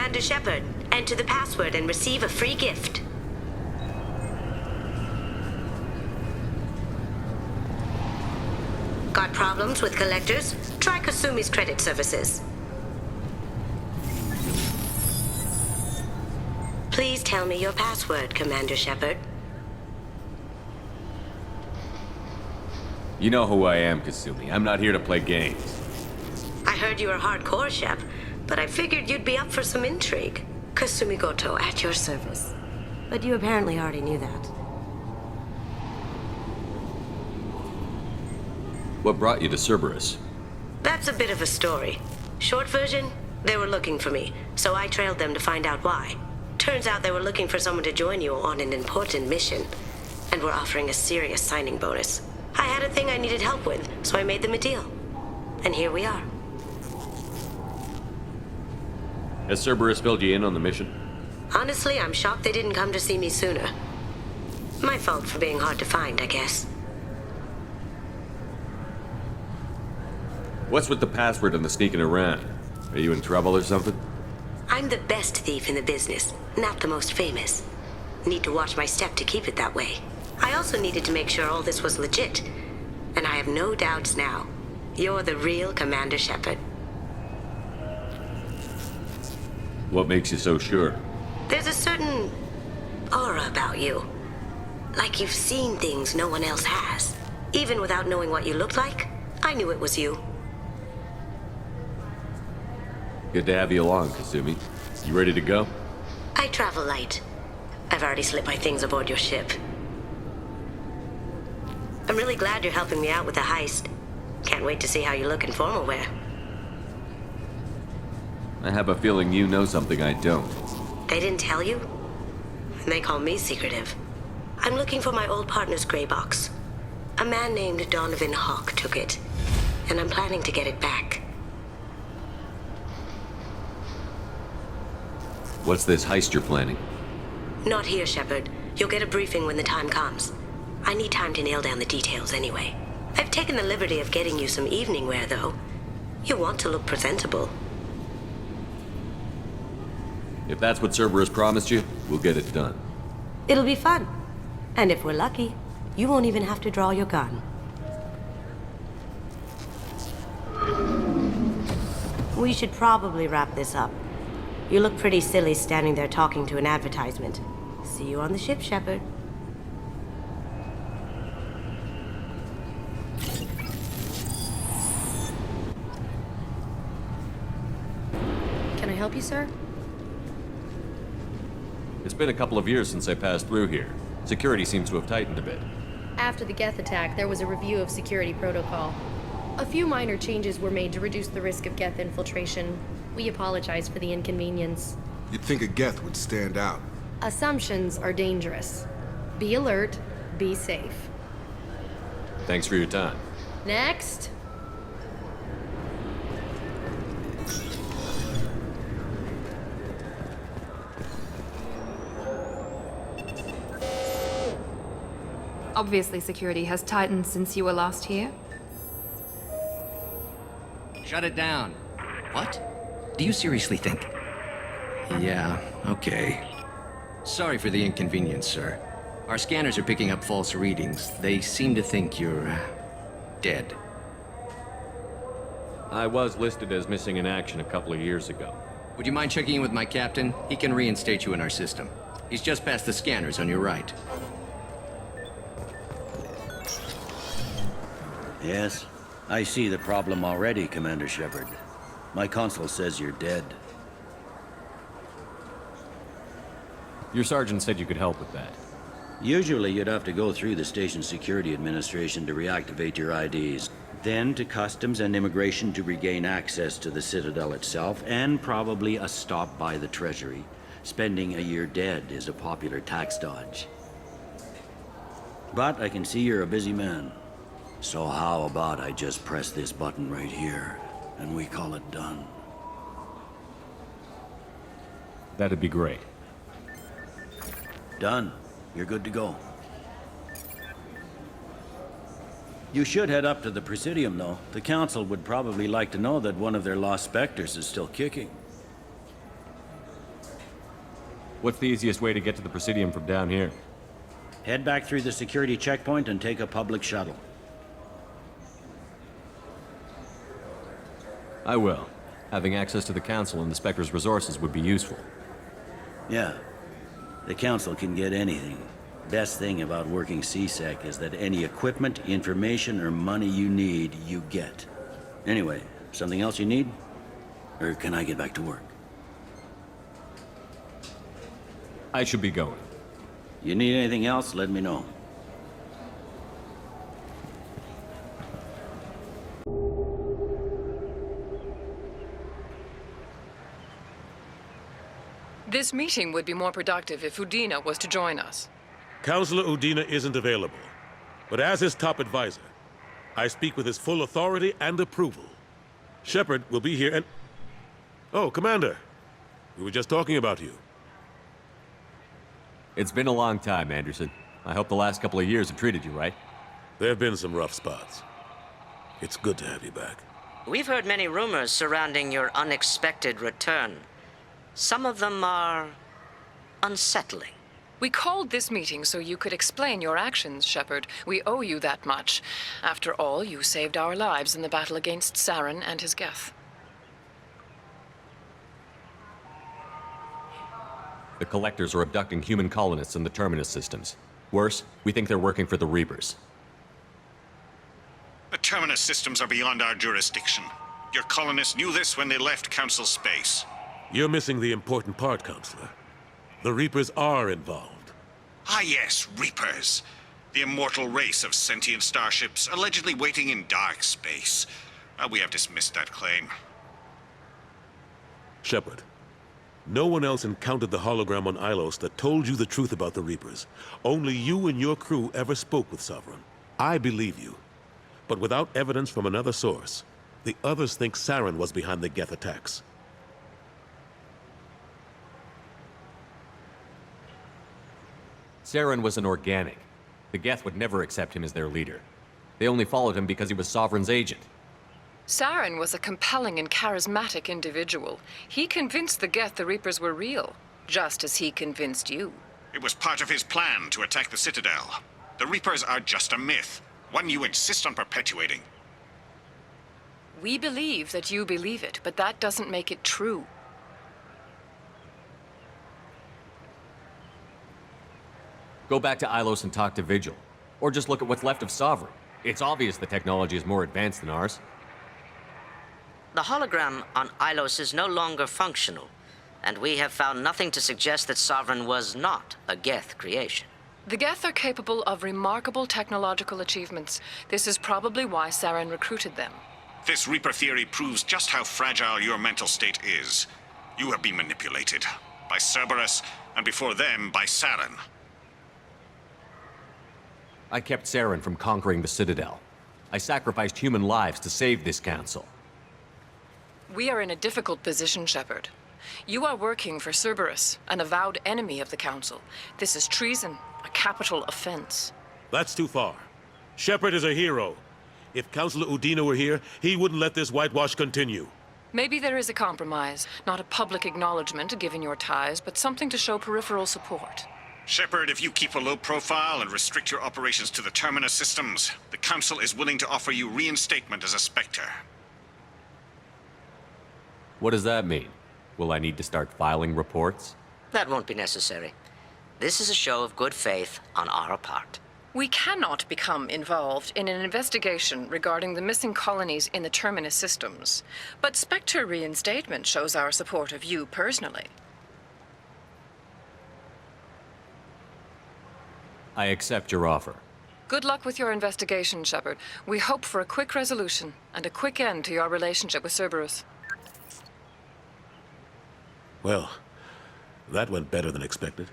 Commander Shepard. Enter the password and receive a free gift. Got problems with collectors? Try Kasumi's credit services. Please tell me your password, Commander Shepard. You know who I am, Kasumi. I'm not here to play games. I heard you were hardcore, Shep, but I figured you'd be up for some intrigue. Kasumi Goto, at your service. But you apparently already knew that. What brought you to Cerberus? That's a bit of a story. Short version, they were looking for me, so I trailed them to find out why. Turns out they were looking for someone to join you on an important mission, and were offering a serious signing bonus. I had a thing I needed help with, so I made them a deal. And here we are. Has Cerberus filled you in on the mission? Honestly, I'm shocked they didn't come to see me sooner. My fault for being hard to find, I guess. What's with the password and the sneaking around? Are you in trouble or something? I'm the best thief in the business, not the most famous. Need to watch my step to keep it that way. I also needed to make sure all this was legit. And I have no doubts now. You're the real Commander Shepard. What makes you so sure? There's a certain aura about you. Like you've seen things no one else has. Even without knowing what you looked like, I knew it was you. Good to have you along, Kasumi. You ready to go? I travel light. I've already slipped my things aboard your ship. I'm really glad you're helping me out with the heist. Can't wait to see how you look in formal wear. I have a feeling you know something I don't. They didn't tell you? And they call me secretive. I'm looking for my old partner's gray box. A man named Donovan Hawk took it, and I'm planning to get it back. What's this heist you're planning? Not here, Shepard. You'll get a briefing when the time comes. I need time to nail down the details anyway. I've taken the liberty of getting you some evening wear, though. You want to look presentable. If that's what Cerberus promised you, we'll get it done. It'll be fun. And if we're lucky, you won't even have to draw your gun. We should probably wrap this up. You look pretty silly standing there talking to an advertisement. See you on the ship, Shepard. Can I help you, sir? It's been a couple of years since I passed through here. Security seems to have tightened a bit. After the Geth attack, there was a review of security protocol. A few minor changes were made to reduce the risk of Geth infiltration. We apologize for the inconvenience. You'd think a Geth would stand out. Assumptions are dangerous. Be alert, be safe. Thanks for your time. Next! Obviously, security has tightened since you were last here. Shut it down. What? Do you seriously think? Yeah, okay. Sorry for the inconvenience, sir. Our scanners are picking up false readings. They seem to think you're dead. I was listed as missing in action a couple of years ago. Would you mind checking in with my captain? He can reinstate you in our system. He's just past the scanners on your right. Yes, I see the problem already, Commander Shepard. My console says you're dead. Your sergeant said you could help with that. Usually you'd have to go through the station security administration to reactivate your IDs, then to customs and immigration to regain access to the Citadel itself, and probably a stop by the Treasury. Spending a year dead is a popular tax dodge. But I can see you're a busy man. So how about I just press this button right here, and we call it done? That'd be great. Done. You're good to go. You should head up to the Presidium, though. The Council would probably like to know that one of their lost specters is still kicking. What's the easiest way to get to the Presidium from down here? Head back through the security checkpoint and take a public shuttle. I will. Having access to the Council and the Spectre's resources would be useful. Yeah. The Council can get anything. Best thing about working CSEC is that any equipment, information, or money you need, you get. Anyway, something else you need? Or can I get back to work? I should be going. You need anything else, let me know. This meeting would be more productive if Udina was to join us. Counselor Udina isn't available, but as his top advisor, I speak with his full authority and approval. Shepard will be here and... Oh, Commander. We were just talking about you. It's been a long time, Anderson. I hope the last couple of years have treated you right. There have been some rough spots. It's good to have you back. We've heard many rumors surrounding your unexpected return. Some of them are unsettling. We called this meeting so you could explain your actions, Shepard. We owe you that much. After all, you saved our lives in the battle against Saren and his Geth. The Collectors are abducting human colonists in the Terminus systems. Worse, we think they're working for the Reapers. The Terminus systems are beyond our jurisdiction. Your colonists knew this when they left Council space. You're missing the important part, Counselor. The Reapers are involved. Ah yes, Reapers. The immortal race of sentient starships allegedly waiting in dark space. We have dismissed that claim. Shepard, no one else encountered the hologram on Ilos that told you the truth about the Reapers. Only you and your crew ever spoke with Sovereign. I believe you. But without evidence from another source, the others think Saren was behind the Geth attacks. Saren was an organic. The Geth would never accept him as their leader. They only followed him because he was Sovereign's agent. Saren was a compelling and charismatic individual. He convinced the Geth the Reapers were real, just as he convinced you. It was part of his plan to attack the Citadel. The Reapers are just a myth, one you insist on perpetuating. We believe that you believe it, but that doesn't make it true. Go back to Ilos and talk to Vigil. Or just look at what's left of Sovereign. It's obvious the technology is more advanced than ours. The hologram on Ilos is no longer functional, and we have found nothing to suggest that Sovereign was not a Geth creation. The Geth are capable of remarkable technological achievements. This is probably why Saren recruited them. This Reaper theory proves just how fragile your mental state is. You have been manipulated. By Cerberus, and before them, by Saren. I kept Saren from conquering the Citadel. I sacrificed human lives to save this council. We are in a difficult position, Shepard. You are working for Cerberus, an avowed enemy of the Council. This is treason, a capital offense. That's too far. Shepard is a hero. If Counselor Udina were here, he wouldn't let this whitewash continue. Maybe there is a compromise. Not a public acknowledgement given your ties, but something to show peripheral support. Shepard, if you keep a low profile and restrict your operations to the Terminus systems, the Council is willing to offer you reinstatement as a Spectre. What does that mean? Will I need to start filing reports? That won't be necessary. This is a show of good faith on our part. We cannot become involved in an investigation regarding the missing colonies in the Terminus systems, but Spectre reinstatement shows our support of you personally. I accept your offer. Good luck with your investigation, Shepard. We hope for a quick resolution and a quick end to your relationship with Cerberus. Well, that went better than expected.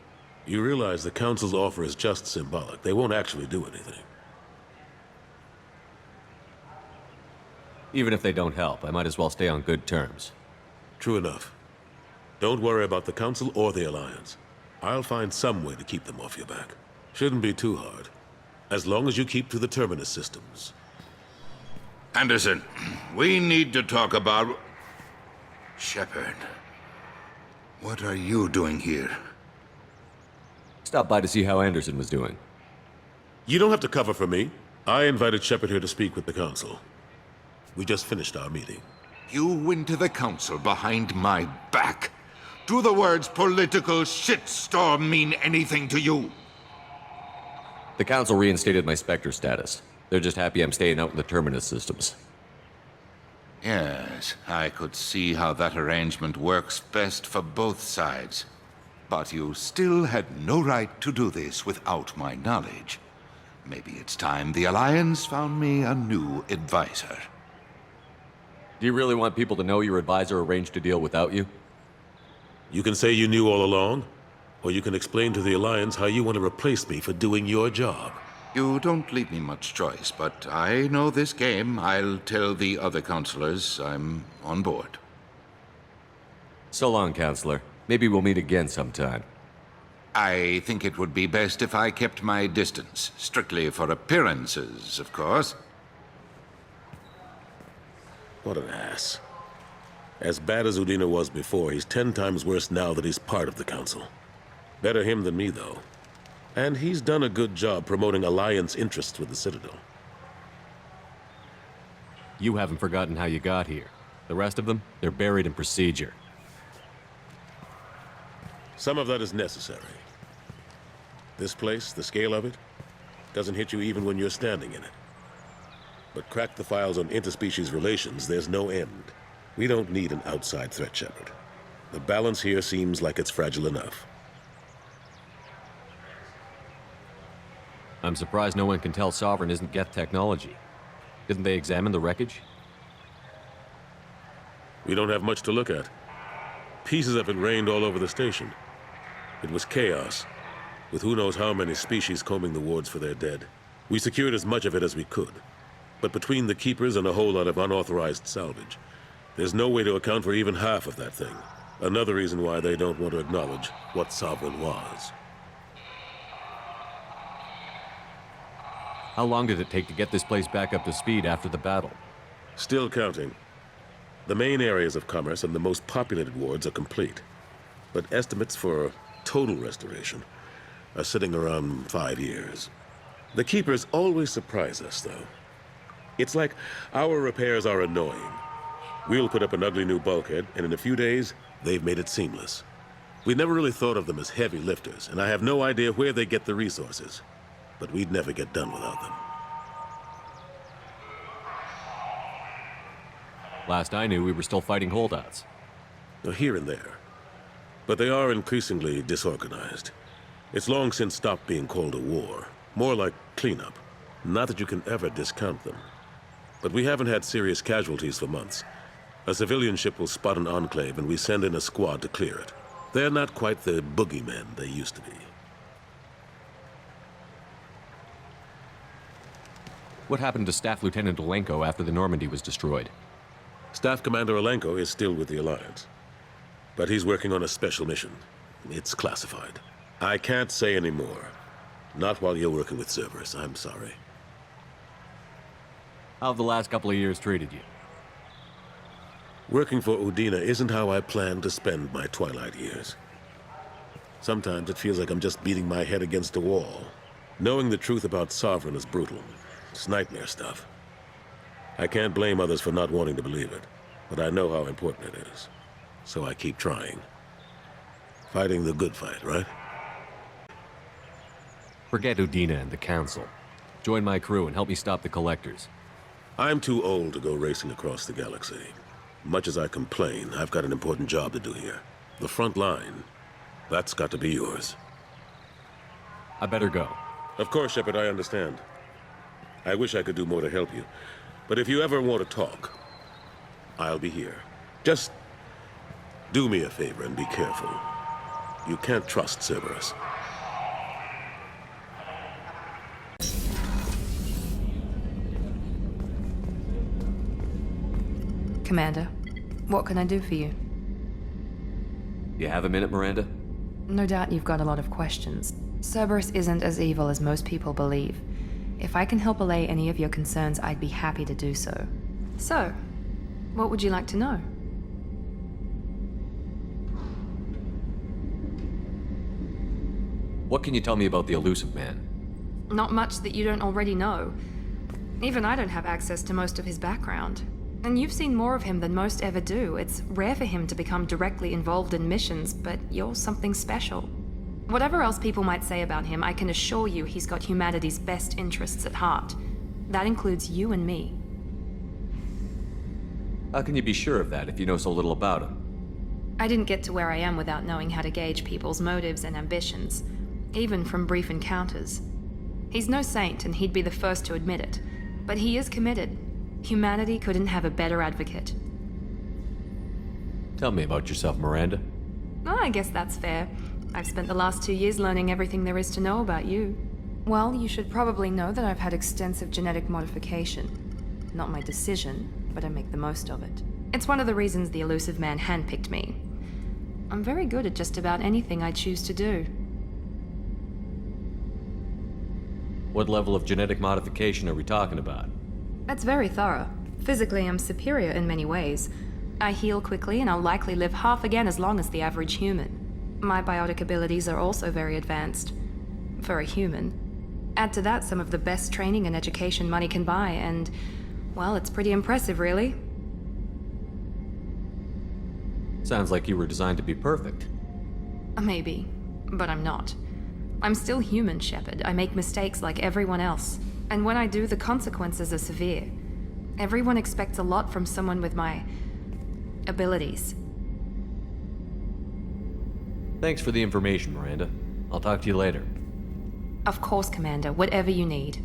You realize the Council's offer is just symbolic. They won't actually do anything. Even if they don't help, I might as well stay on good terms. True enough. Don't worry about the Council or the Alliance. I'll find some way to keep them off your back. Shouldn't be too hard. As long as you keep to the Terminus systems. Anderson, we need to talk about... Shepard. What are you doing here? stopped by to see how Anderson was doing. You don't have to cover for me. I invited Shepard here to speak with the Council. We just finished our meeting. You went to the Council behind my back. Do the words political shitstorm mean anything to you? The Council reinstated my Spectre status. They're just happy I'm staying out in the Terminus systems. Yes, I could see how that arrangement works best for both sides. But you still had no right to do this without my knowledge. Maybe it's time the Alliance found me a new advisor. Do you really want people to know your advisor arranged to deal without you? You can say you knew all along, or you can explain to the Alliance how you want to replace me for doing your job. You don't leave me much choice, but I know this game. I'll tell the other counselors I'm on board. So long, Counselor. Maybe we'll meet again sometime. I think it would be best if I kept my distance. Strictly for appearances, of course. What an ass. As bad as Udina was before, he's 10 times worse now that he's part of the Council. Better him than me, though. And he's done a good job promoting Alliance interests with the Citadel. You haven't forgotten how you got here. The rest of them, they're buried in procedure. Some of that is necessary. This place, the scale of it, doesn't hit you even when you're standing in it. But crack the files on interspecies relations, there's no end. We don't need an outside threat, Shepard. The balance here seems like it's fragile enough. I'm surprised no one can tell Sovereign isn't Geth technology. Didn't they examine the wreckage? We don't have much to look at. Pieces of it rained all over the station. It was chaos, with who knows how many species combing the wards for their dead. We secured as much of it as we could. But between the Keepers and a whole lot of unauthorized salvage, there's no way to account for even half of that thing. Another reason why they don't want to acknowledge what Sovereign was. How long did it take to get this place back up to speed after the battle? Still counting. The main areas of commerce and the most populated wards are complete. But estimates for total restoration are sitting around 5 years. The Keepers always surprise us, though. It's like our repairs are annoying. We'll put up an ugly new bulkhead, and in a few days, they've made it seamless. We never really thought of them as heavy lifters, and I have no idea where they get the resources. But we'd never get done without them. Last I knew, we were still fighting holdouts. Here and there. But they are increasingly disorganized. It's long since stopped being called a war. More like cleanup. Not that you can ever discount them. But we haven't had serious casualties for months. A civilian ship will spot an enclave and we send in a squad to clear it. They're not quite the boogeymen they used to be. What happened to Staff Lieutenant Olenko after the Normandy was destroyed? Staff Commander Olenko is still with the Alliance. But he's working on a special mission. It's classified. I can't say any more. Not while you're working with Cerberus, I'm sorry. How have the last couple of years treated you? Working for Udina isn't how I plan to spend my twilight years. Sometimes it feels like I'm just beating my head against a wall. Knowing the truth about Sovereign is brutal. It's nightmare stuff. I can't blame others for not wanting to believe it, but I know how important it is. So I keep trying. Fighting the good fight, right? Forget Udina and the Council. Join my crew and help me stop the Collectors. I'm too old to go racing across the galaxy. Much as I complain, I've got an important job to do here. The front line. That's got to be yours. I better go. Of course, Shepard, I understand. I wish I could do more to help you. But if you ever want to talk, I'll be here. Just do me a favor and be careful. You can't trust Cerberus. Commander, what can I do for you? You have a minute, Miranda? No doubt you've got a lot of questions. Cerberus isn't as evil as most people believe. If I can help allay any of your concerns, I'd be happy to do so. So, what would you like to know? What can you tell me about the elusive man? Not much that you don't already know. Even I don't have access to most of his background. And you've seen more of him than most ever do. It's rare for him to become directly involved in missions, but you're something special. Whatever else people might say about him, I can assure you he's got humanity's best interests at heart. That includes you and me. How can you be sure of that if you know so little about him? I didn't get to where I am without knowing how to gauge people's motives and ambitions, even from brief encounters. He's no saint, and he'd be the first to admit it, but he is committed. Humanity couldn't have a better advocate. Tell me about yourself, Miranda. Oh, I guess that's fair. I've spent the last 2 years learning everything there is to know about you. Well, you should probably know that I've had extensive genetic modification. Not my decision, but I make the most of it. It's one of the reasons the elusive man handpicked me. I'm very good at just about anything I choose to do. What level of genetic modification are we talking about? That's very thorough. Physically, I'm superior in many ways. I heal quickly, and I'll likely live half again as long as the average human. My biotic abilities are also very advanced. For a human. Add to that some of the best training and education money can buy, and, well, it's pretty impressive, really. Sounds like you were designed to be perfect. Maybe, but I'm not. I'm still human, Shepard. I make mistakes like everyone else. And when I do, the consequences are severe. Everyone expects a lot from someone with my abilities. Thanks for the information, Miranda. I'll talk to you later. Of course, Commander. Whatever you need.